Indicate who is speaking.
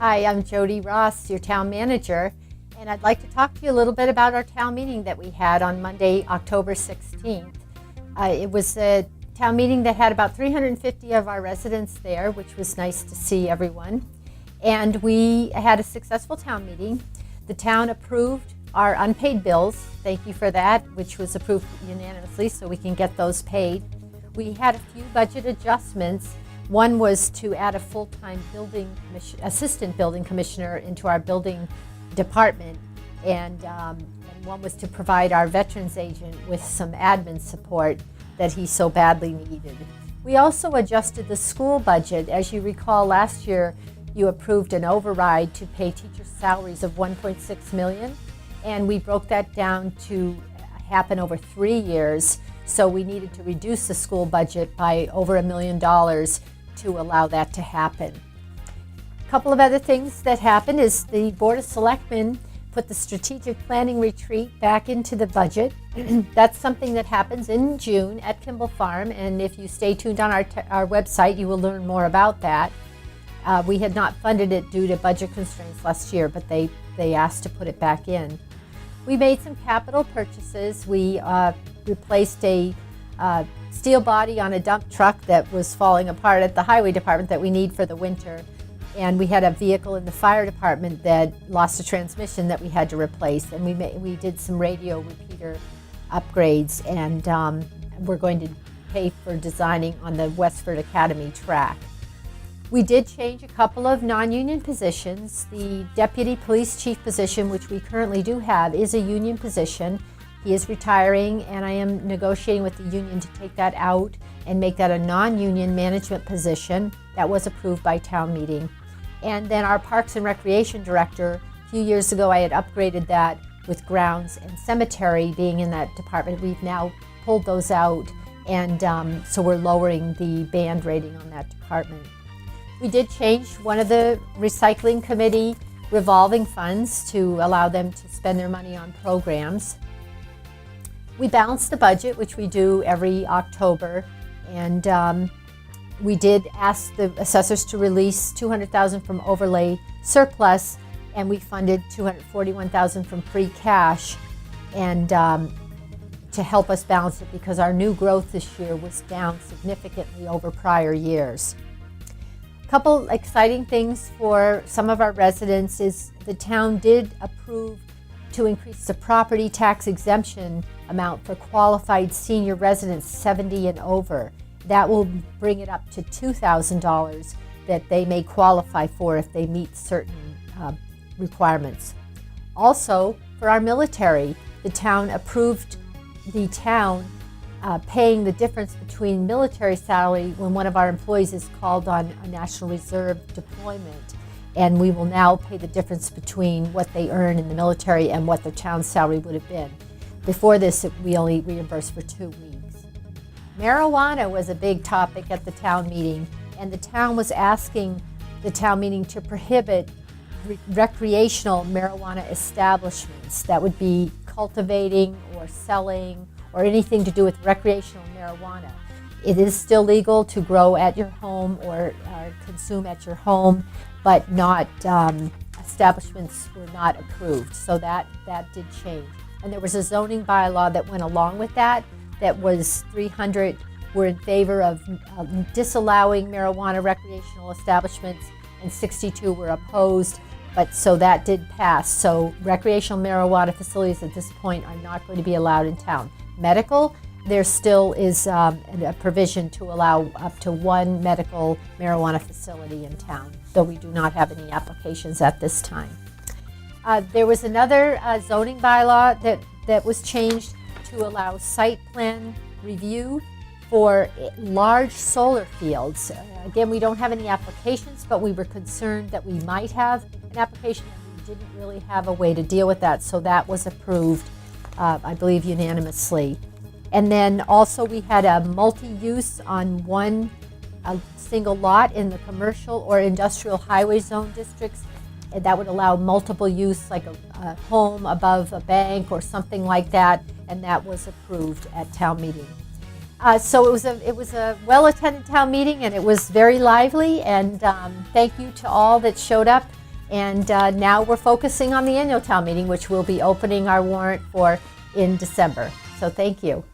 Speaker 1: Hi, I'm Jody Ross, your town manager, and I'd like to talk to you a little bit about our town meeting that we had on Monday, October 16th. It was a town meeting that had about 350 of our residents there, which was nice to see everyone. And we had a successful town meeting. The town approved our unpaid bills, thank you for that, which was approved unanimously so we can get those paid. We had a few budget adjustments. One was to add a full-time assistant building commissioner into our building department, and one was to provide our veterans agent with some admin support that he so badly needed. We also adjusted the school budget. As you recall, last year you approved an override to pay teachers' salaries of $1.6 million, and we broke that down to happen over 3 years. So we needed to reduce the school budget by over $1 million to allow that to happen. A couple of other things that happened is the Board of Selectmen put the strategic planning retreat back into the budget. That's something that happens in June at Kimball Farm, and if you stay tuned on our website, you will learn more about that. We had not funded it due to budget constraints last year, but they asked to put it back in. We made some capital purchases. We replaced a steel body on a dump truck that was falling apart at the highway department that we need for the winter. And we had a vehicle in the fire department that lost a transmission that we had to replace. And we did some radio repeater upgrades, and we're going to pay for designing on the Westford Academy track. We did change a couple of non-union positions. The deputy police chief position, which we currently do have, is a union position. He is retiring, and I am negotiating with the union to take that out and make that a non-union management position. That was approved by town meeting. And then our Parks and Recreation Director, a few years ago I had upgraded that with grounds and cemetery being in that department. We've now pulled those out, and so we're lowering the band rating on that department. We did change one of the recycling committee revolving funds to allow them to spend their money on programs. We balanced the budget, which we do every October, and we did ask the assessors to release $200,000 from overlay surplus, and we funded $241,000 from free cash, and to help us balance it because our new growth this year was down significantly over prior years. A couple exciting things for some of our residents is the town did approve to increase the property tax exemption amount for qualified senior residents 70 and over. That will bring it up to $2,000 that they may qualify for if they meet certain requirements. Also, for our military, the town approved the town paying the difference between military salary when one of our employees is called on a National Reserve deployment. And we will now pay the difference between what they earn in the military and what their town salary would have been. Before this, we only reimbursed for 2 weeks. Marijuana was a big topic at the town meeting, and the town was asking the town meeting to prohibit recreational marijuana establishments. That would be cultivating or selling or anything to do with recreational marijuana. It is still legal to grow at your home or consume at your home, but not establishments were not approved. So that did change. And there was a zoning bylaw that went along with that was 300 were in favor of disallowing marijuana recreational establishments, and 62 were opposed. But so that did pass. So recreational marijuana facilities at this point are not going to be allowed in town. Medical, there still is a provision to allow up to 1 medical marijuana facility in town, though we do not have any applications at this time. There was another zoning bylaw that was changed to allow site plan review for large solar fields. Again, we don't have any applications, but we were concerned that we might have an application and we didn't really have a way to deal with that, so that was approved, I believe, unanimously. And then also we had a multi-use on a single lot in the commercial or industrial highway zone districts. And that would allow multiple use, like a home above a bank or something like that, and that was approved at town meeting. So it was a well-attended town meeting, and it was very lively, and thank you to all that showed up And now we're focusing on the annual town meeting, which we'll be opening our warrant for in December. So thank you.